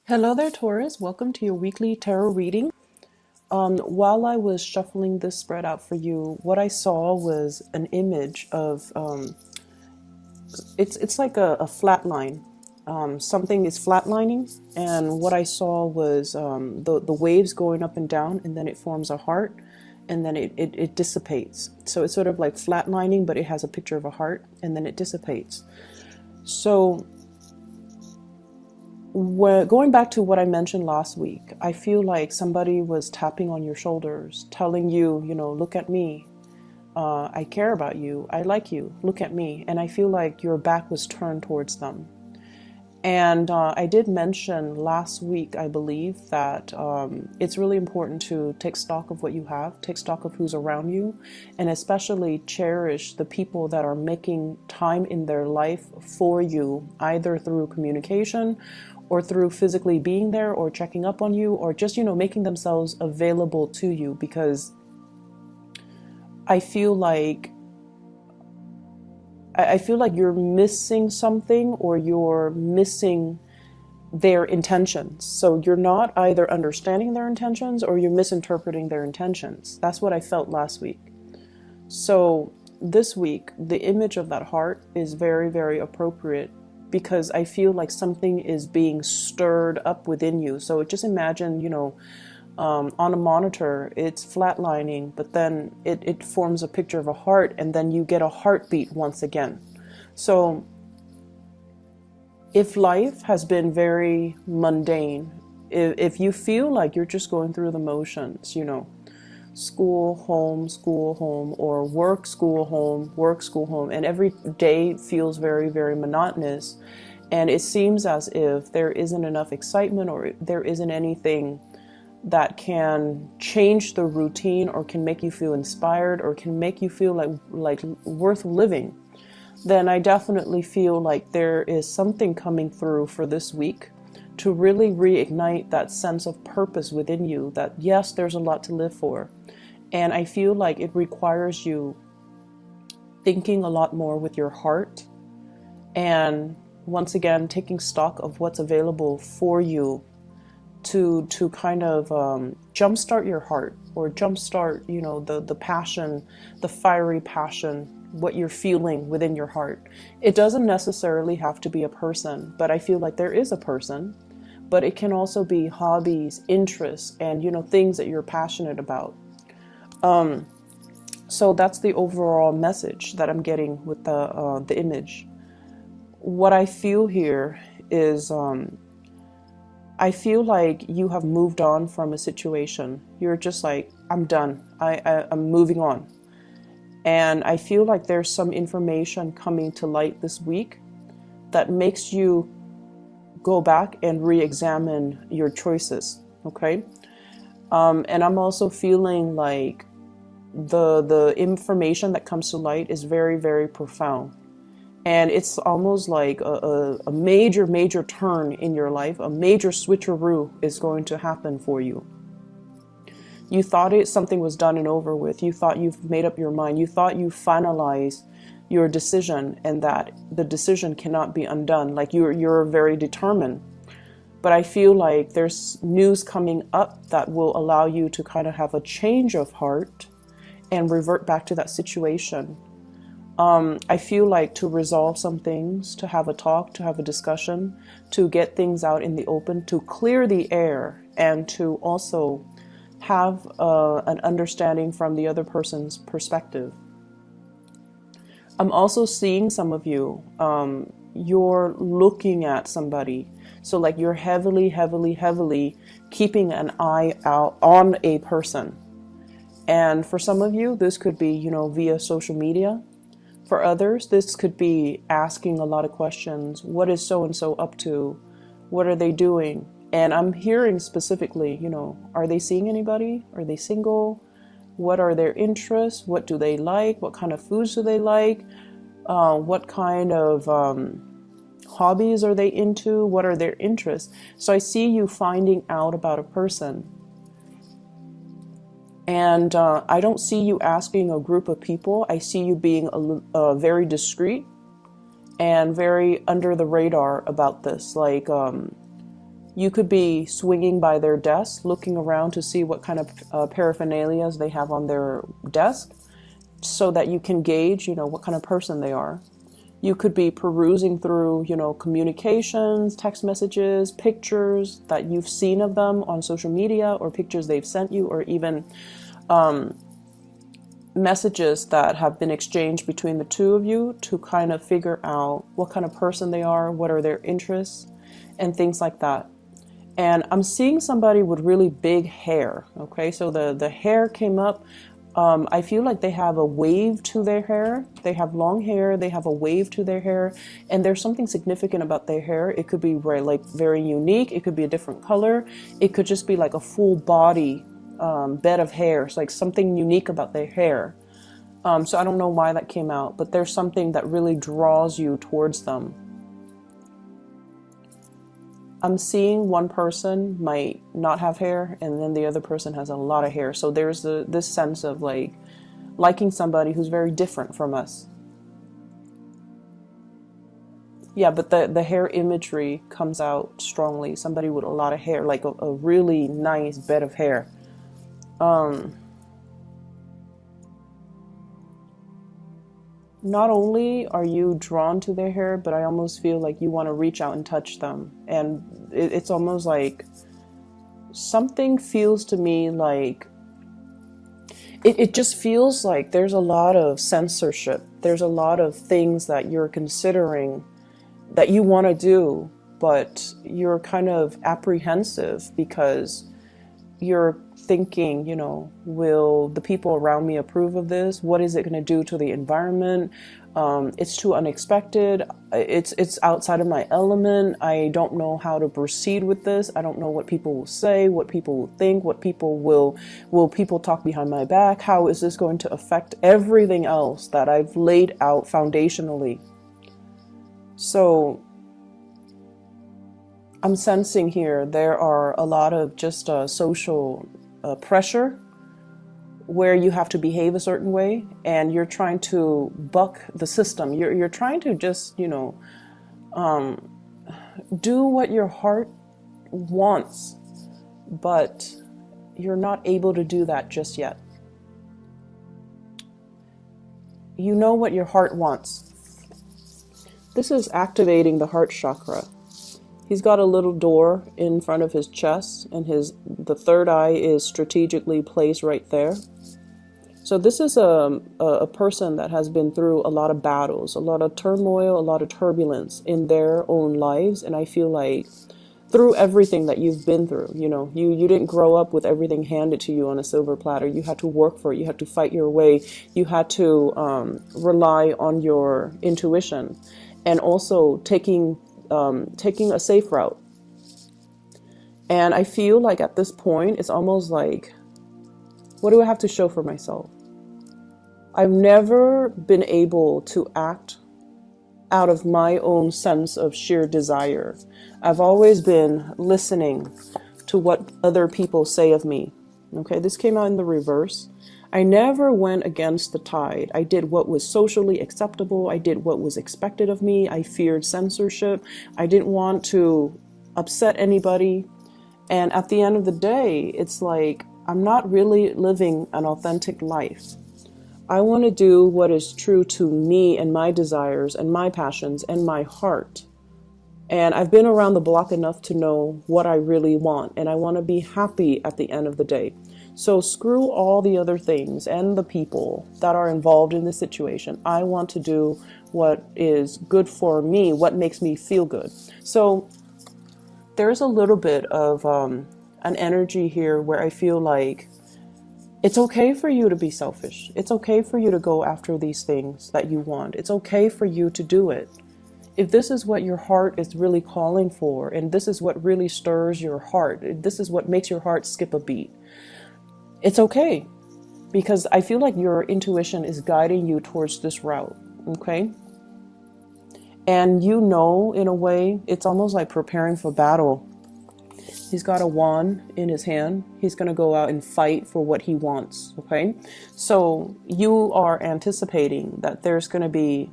Hello there, Taurus. Welcome to your weekly tarot reading. While I was shuffling this spread out for you, what I saw was an image of it's like a flat line. Something is flatlining, and what I saw was the waves going up and down, and then it forms a heart, and then it dissipates. So it's sort of like flatlining, but it has a picture of a heart, and then it dissipates. So going back to what I mentioned last week, I feel like somebody was tapping on your shoulders, telling you, look at me. I care about you. I like you. Look at me. And I feel like your back was turned towards them. And I did mention last week, I believe, that it's really important to take stock of what you have, take stock of who's around you, and especially cherish the people that are making time in their life for you, either through communication or through physically being there or checking up on you or just, making themselves available to you, because I feel like you're missing something, or you're missing their intentions. So you're not either understanding their intentions or you're misinterpreting their intentions. That's what I felt last week. So this week, the image of that heart is very, very appropriate, because I feel like something is being stirred up within you. So just imagine, on a monitor, it's flatlining, but then it forms a picture of a heart, and then you get a heartbeat once again. So if life has been very mundane, if you feel like you're just going through the motions, school, home, or work, school, home, work, school, home, and every day feels very, very monotonous, and it seems as if there isn't enough excitement, or there isn't anything that can change the routine, or can make you feel inspired, or can make you feel like worth living, then I definitely feel like there is something coming through for this week to really reignite that sense of purpose within you, that yes, there's a lot to live for. And I feel like it requires you thinking a lot more with your heart, and once again taking stock of what's available for you to kind of jumpstart your heart, or jumpstart, the passion, the fiery passion, what you're feeling within your heart. It doesn't necessarily have to be a person, but I feel like there is a person, but it can also be hobbies, interests, and things that you're passionate about. So that's the overall message that I'm getting with the image. What I feel here is I feel like you have moved on from a situation. You're just like, I'm done. I'm moving on. And I feel like there's some information coming to light this week that makes you go back and re-examine your choices. Okay. And I'm also feeling like the information that comes to light is very, very profound. And it's almost like a major turn in your life, a major switcheroo is going to happen for you. You thought something was done and over with. You thought you've made up your mind. You thought you finalized your decision, and that the decision cannot be undone. Like you're very determined. But I feel like there's news coming up that will allow you to kind of have a change of heart and revert back to that situation. I feel like to resolve some things, to have a talk, to have a discussion, to get things out in the open, to clear the air, and to also have an understanding from the other person's perspective. I'm also seeing some of you, you're looking at somebody. So like you're heavily keeping an eye out on a person. And for some of you, this could be, via social media. For others, this could be asking a lot of questions. What is so-and-so up to? What are they doing? And I'm hearing specifically, are they seeing anybody? Are they single? What are their interests? What do they like? What kind of foods do they like? What kind of hobbies are they into? What are their interests? So I see you finding out about a person. And I don't see you asking a group of people. I see you being very discreet and very under the radar about this. Like You could be swinging by their desk, looking around to see what kind of paraphernalias they have on their desk, so that you can gauge, what kind of person they are. You could be perusing through, communications, text messages, pictures that you've seen of them on social media, or pictures they've sent you, or even messages that have been exchanged between the two of you, to kind of figure out what kind of person they are, what are their interests, and things like that. And I'm seeing somebody with really big hair. Okay, so the hair came up. I feel like they have a wave to their hair. They have long hair. They have a wave to their hair. And there's something significant about their hair. It could be very unique. It could be a different color. It could just be like a full body bed of hair. It's like something unique about their hair. So I don't know why that came out, but there's something that really draws you towards them. I'm seeing one person might not have hair, and then the other person has a lot of hair. So there's this sense of liking somebody who's very different from us. Yeah, but the hair imagery comes out strongly. Somebody with a lot of hair, like a really nice bed of hair. Not only are you drawn to their hair, but I almost feel like you want to reach out and touch them. And it's almost like something feels to me like it just feels like there's a lot of censorship. There's a lot of things that you're considering that you want to do, but you're kind of apprehensive because you're thinking, will the people around me approve of this? What is it going to do to the environment? It's too unexpected. It's outside of my element. I don't know how to proceed with this. I don't know what people will say, what people will think, what people will people talk behind my back? How is this going to affect everything else that I've laid out foundationally? So I'm sensing here there are a lot of just social pressure where you have to behave a certain way, and you're trying to buck the system. You're trying to just, do what your heart wants, but you're not able to do that just yet. You know what your heart wants. This is activating the heart chakra. He's got a little door in front of his chest, and the third eye is strategically placed right there. So this is a person that has been through a lot of battles, a lot of turmoil, a lot of turbulence in their own lives. And I feel like through everything that you've been through, you didn't grow up with everything handed to you on a silver platter. You had to work for it. You had to fight your way. You had to rely on your intuition, and also taking a safe route. And I feel like at this point, it's almost like, what do I have to show for myself? I've never been able to act out of my own sense of sheer desire. I've always been listening to what other people say of me. Okay, this came out in the reverse. I never went against the tide. I did what was socially acceptable. I did what was expected of me. I feared censorship. I didn't want to upset anybody. And at the end of the day, it's like, I'm not really living an authentic life. I want to do what is true to me and my desires and my passions and my heart. And I've been around the block enough to know what I really want. And I want to be happy at the end of the day. So screw all the other things and the people that are involved in this situation. I want to do what is good for me, what makes me feel good. So there's a little bit of an energy here where I feel like it's okay for you to be selfish. It's okay for you to go after these things that you want. It's okay for you to do it. If this is what your heart is really calling for, and this is what really stirs your heart, this is what makes your heart skip a beat, it's okay, because I feel like your intuition is guiding you towards this route, okay? And in a way, it's almost like preparing for battle. He's got a wand in his hand. He's going to go out and fight for what he wants, okay? So you are anticipating that there's going to be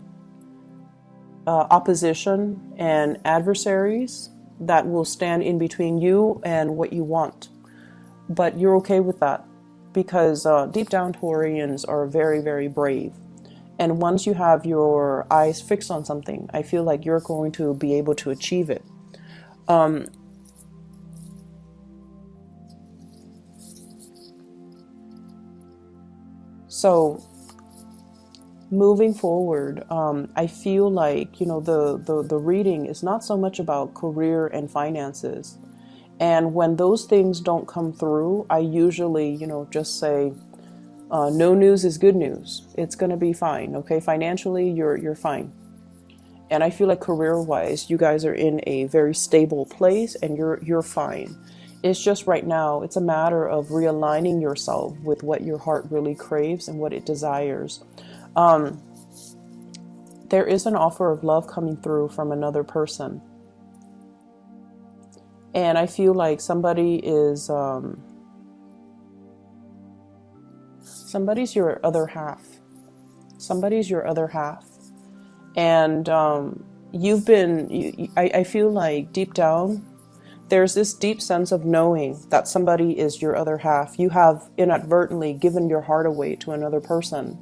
opposition and adversaries that will stand in between you and what you want. But you're okay with that because deep down Taurians are very, very brave. And once you have your eyes fixed on something, I feel like you're going to be able to achieve it. So moving forward, I feel like, you know, the reading is not so much about career and finances. And when those things don't come through, I usually, you know, just say, no news is good news. It's going to be fine. Okay. Financially, you're fine. And I feel like career-wise, you guys are in a very stable place and you're fine. It's just right now, it's a matter of realigning yourself with what your heart really craves and what it desires. There is an offer of love coming through from another person. And I feel like somebody's your other half. Somebody's your other half. And I feel like deep down, there's this deep sense of knowing that somebody is your other half. You have inadvertently given your heart away to another person.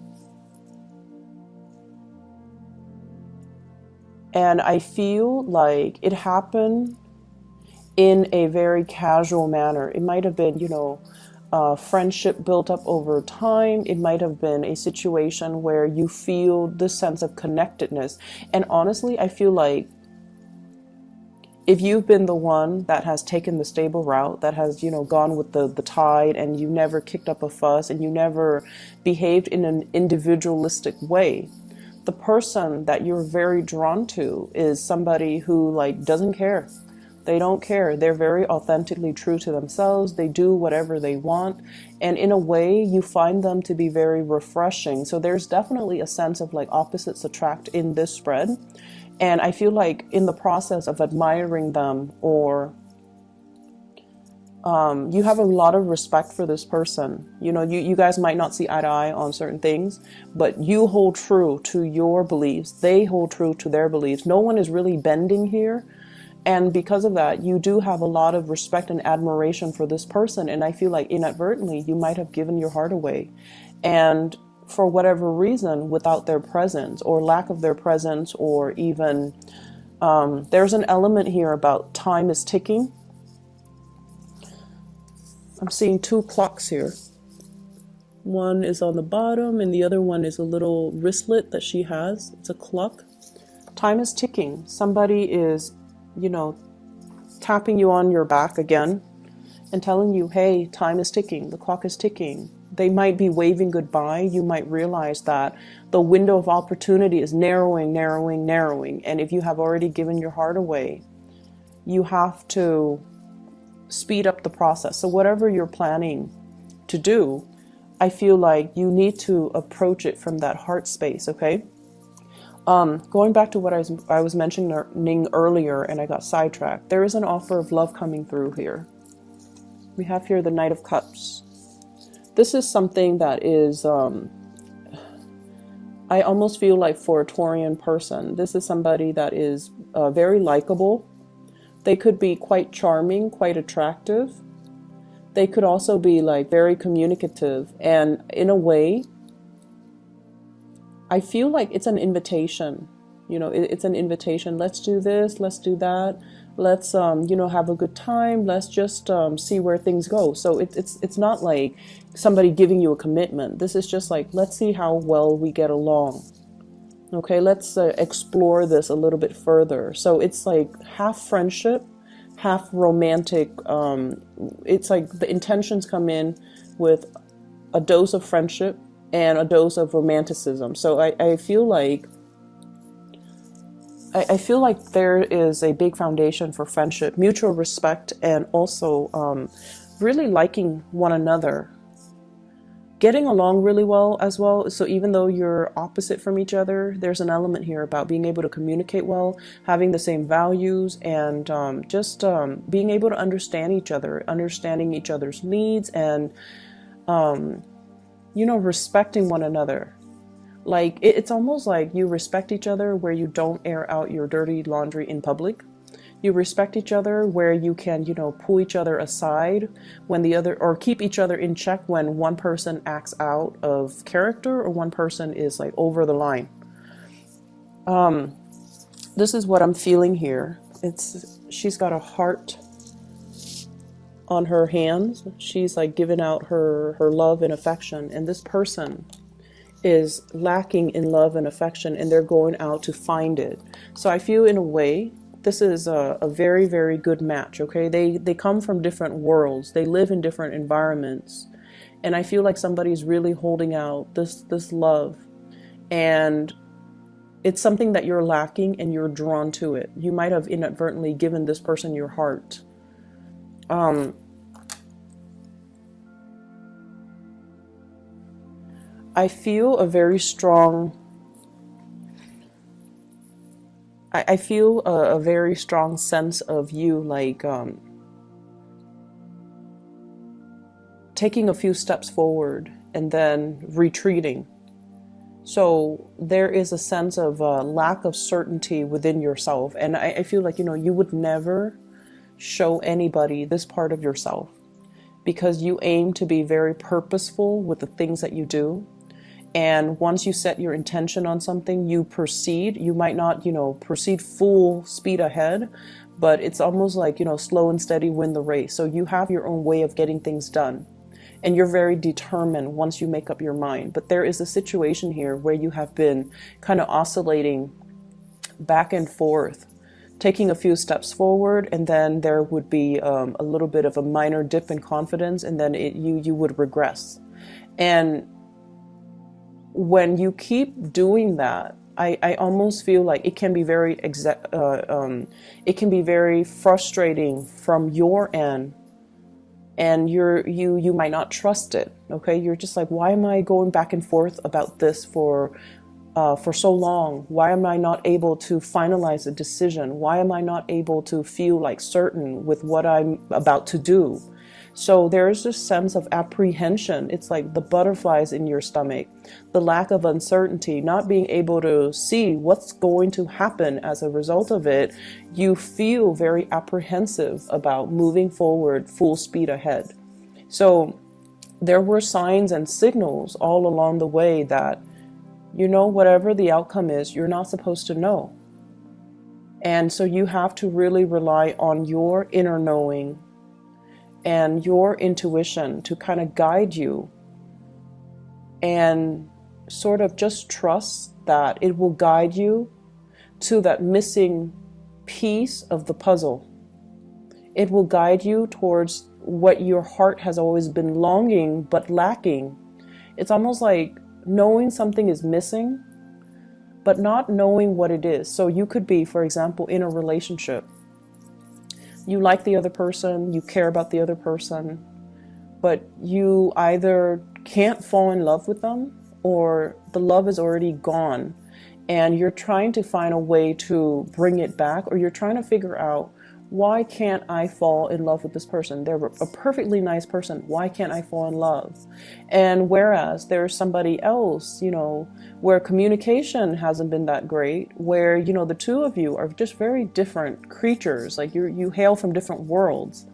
And I feel like it happened in a very casual manner. It might have been, you know, friendship built up over time. It might have been a situation where you feel this sense of connectedness. And honestly, I feel like if you've been the one that has taken the stable route, that has, you know, gone with the tide, and you never kicked up a fuss and you never behaved in an individualistic way, the person that you're very drawn to is somebody who like doesn't care. They don't care. They're very authentically true to themselves. They do whatever they want. And in a way, you find them to be very refreshing. So there's definitely a sense of like opposites attract in this spread. And I feel like in the process of admiring them, or you have a lot of respect for this person. You know, you guys might not see eye to eye on certain things, but you hold true to your beliefs. They hold true to their beliefs. No one is really bending here. And because of that, you do have a lot of respect and admiration for this person. And I feel like inadvertently, you might have given your heart away. And for whatever reason, without their presence or lack of their presence, or even there's an element here about time is ticking. I'm seeing two clocks here. One is on the bottom and the other one is a little wristlet that she has. It's a clock. Time is ticking. Somebody is, you know, tapping you on your back again and telling you, hey, time is ticking. The clock is ticking. They might be waving goodbye. You might realize that the window of opportunity is narrowing, narrowing, narrowing. And if you have already given your heart away, you have to speed up the process. So whatever you're planning to do, I feel like you need to approach it from that heart space, okay? Going back to what I was mentioning earlier, and I got sidetracked. There is an offer of love coming through here. We have here the Knight of Cups. This is something that is, I almost feel like for a Taurian person, this is somebody that is very likable. They could be quite charming, quite attractive. They could also be like very communicative. And in a way, I feel like it's an invitation. You know, it's an invitation. Let's do this. Let's do that. Let's, you know, have a good time. Let's just see where things go. So it's not like somebody giving you a commitment. This is just like, let's see how well we get along. Okay, let's explore this a little bit further. So it's like half friendship, half romantic. It's like the intentions come in with a dose of friendship and a dose of romanticism. So I feel like there is a big foundation for friendship, mutual respect, and also really liking one another. Getting along really well as well. So even though you're opposite from each other, there's an element here about being able to communicate well, having the same values, and just being able to understand each other, understanding each other's needs, and you know, respecting one another. Like it's almost like you respect each other where you don't air out your dirty laundry in public. You respect each other where you can, you know, pull each other aside when the other, or keep each other in check when one person acts out of character or one person is like over the line. This is what I'm feeling here. She's got a heart on her hands. She's like giving out her love and affection, and this person is lacking in love and affection, and they're going out to find it. So I feel in a way this is a very, very good match. Okay, they come from different worlds, they live in different environments, and I feel like somebody's really holding out this love, and it's something that you're lacking and you're drawn to it. You might have inadvertently given this person your heart. I feel a very strong, I feel a very strong sense of you, like taking a few steps forward and then retreating. So there is a sense of lack of certainty within yourself. And I feel like, you know, you would never show anybody this part of yourself because you aim to be very purposeful with the things that you do. And once you set your intention on something, you proceed. You might not, you know, proceed full speed ahead, but it's almost like, you know, slow and steady win the race. So you have your own way of getting things done. And you're very determined once you make up your mind. But there is a situation here where you have been kind of oscillating back and forth, taking a few steps forward, and then there would be a little bit of a minor dip in confidence, and then you would regress. And when you keep doing that, I almost feel like it can be very it can be very frustrating from your end, and you might not trust it. Okay, you're just like, why am I going back and forth about this for so long? Why am I not able to finalize a decision? Why am I not able to feel like certain with what I'm about to do? So there's this sense of apprehension. It's like the butterflies in your stomach, the lack of uncertainty, not being able to see what's going to happen as a result of it. You feel very apprehensive about moving forward full speed ahead. So there were signs and signals all along the way that, you know, whatever the outcome is, you're not supposed to know. And so you have to really rely on your inner knowing and your intuition to kind of guide you, and sort of just trust that it will guide you to that missing piece of the puzzle. It will guide you towards what your heart has always been longing but lacking. It's almost like knowing something is missing, but not knowing what it is. So you could be, for example, in a relationship. You like the other person, you care about the other person, but you either can't fall in love with them or the love is already gone, and you're trying to find a way to bring it back, or you're trying to figure out, why can't I fall in love with this person? They're a perfectly nice person. Why can't I fall in love? And whereas there's somebody else, you know, where communication hasn't been that great, where, you know, the two of you are just very different creatures. Like you hail from different worlds.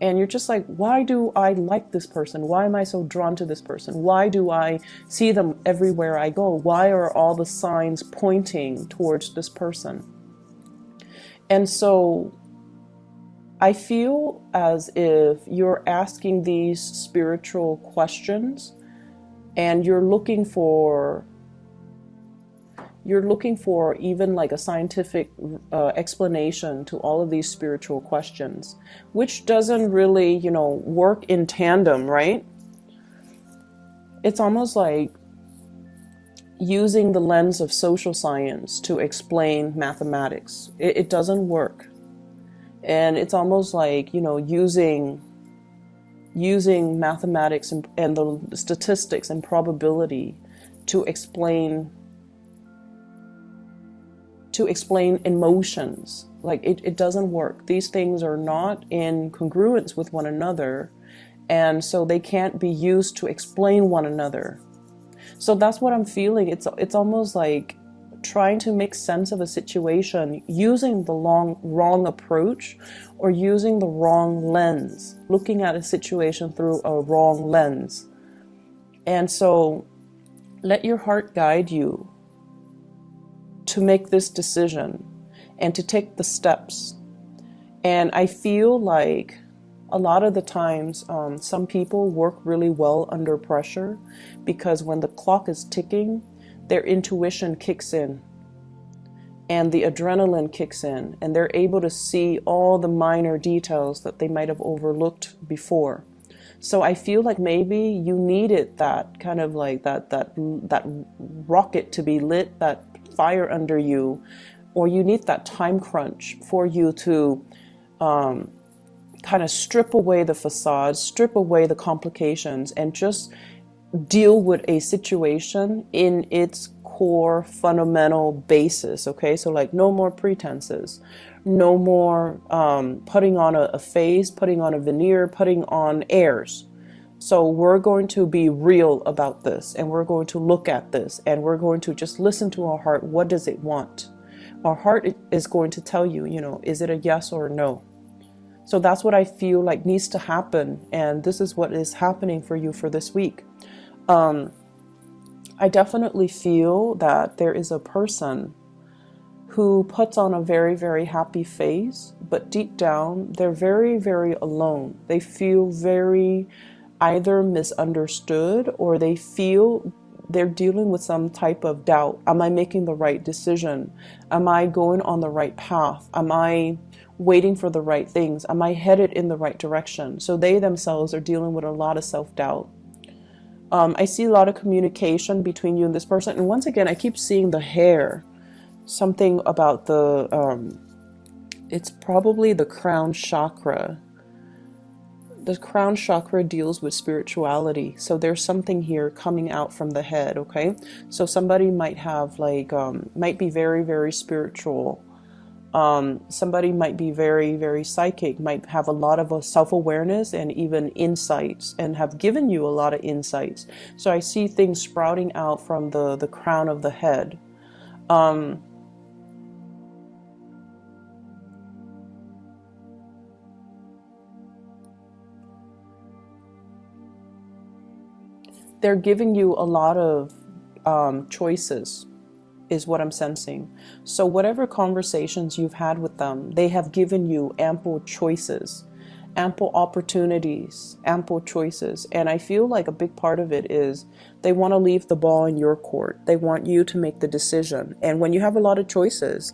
And you're just like, why do I like this person? Why am I so drawn to this person? Why do I see them everywhere I go? Why are all the signs pointing towards this person? And so I feel as if you're asking these spiritual questions, and you're looking for even like a scientific explanation to all of these spiritual questions, which doesn't really, you know, work in tandem, right? It's almost like using the lens of social science to explain mathematics. It doesn't work. And it's almost like, you know, using mathematics and the statistics and probability to explain emotions. Like it doesn't work. These things are not in congruence with one another, and so they can't be used to explain one another. So that's what I'm feeling. It's almost like trying to make sense of a situation using the wrong approach, or using the wrong lens, looking at a situation through a wrong lens. And so let your heart guide you to make this decision and to take the steps. And I feel like a lot of the times, some people work really well under pressure, because when the clock is ticking, their intuition kicks in and the adrenaline kicks in, and they're able to see all the minor details that they might have overlooked before. So I feel like maybe you needed that kind of like that rocket to be lit, that fire under you, or you need that time crunch for you to kind of strip away the facade, strip away the complications, and just deal with a situation in its core fundamental basis. Okay, so like no more pretenses, no more putting on a face, putting on a veneer, putting on airs. So we're going to be real about this, and we're going to look at this, and we're going to just listen to our heart. What does it want? Our heart is going to tell you, is it a yes or a no? So that's what I feel like needs to happen, and this is what is happening for you for this week. I definitely feel that there is a person who puts on a very, very happy face, but deep down, they're very, very alone. They feel very either misunderstood, or they feel they're dealing with some type of doubt. Am I making the right decision? Am I going on the right path? Am I waiting for the right things? Am I headed in the right direction? So they themselves are dealing with a lot of self-doubt. I see a lot of communication between you and this person. And once again, I keep seeing the hair. Something about it's probably the crown chakra. The crown chakra deals with spirituality. So there's something here coming out from the head, okay? So somebody might have might be very, very spiritual. Somebody might be very, very psychic, might have a lot of self-awareness and even insights, and have given you a lot of insights. So I see things sprouting out from the crown of the head. They're giving you a lot of choices, is what I'm sensing. So whatever conversations you've had with them, they have given you ample choices, ample opportunities, ample choices. And I feel like a big part of it is they want to leave the ball in your court. They want you to make the decision. And when you have a lot of choices,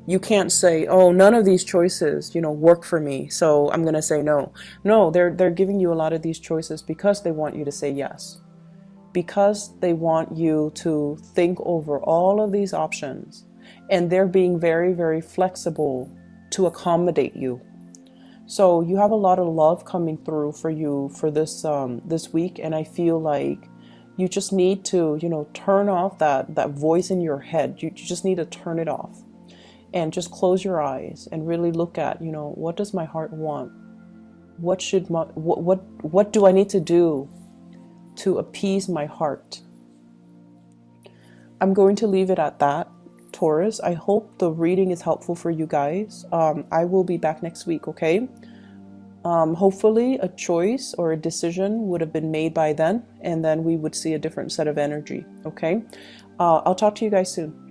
you can't say, oh, none of these choices, work for me, so I'm going to say no. No, they're giving you a lot of these choices because they want you to say yes. Because they want you to think over all of these options, and they're being very, very flexible to accommodate you. So you have a lot of love coming through for you for this this week, and I feel like you just need to, turn off that voice in your head. You just need to turn it off and just close your eyes and really look at, what does my heart want? What do I need to do to appease my heart? I'm going to leave it at that, Taurus. I hope the reading is helpful for you guys. I will be back next week, okay? Hopefully a choice or a decision would have been made by then, and then we would see a different set of energy, okay? I'll talk to you guys soon.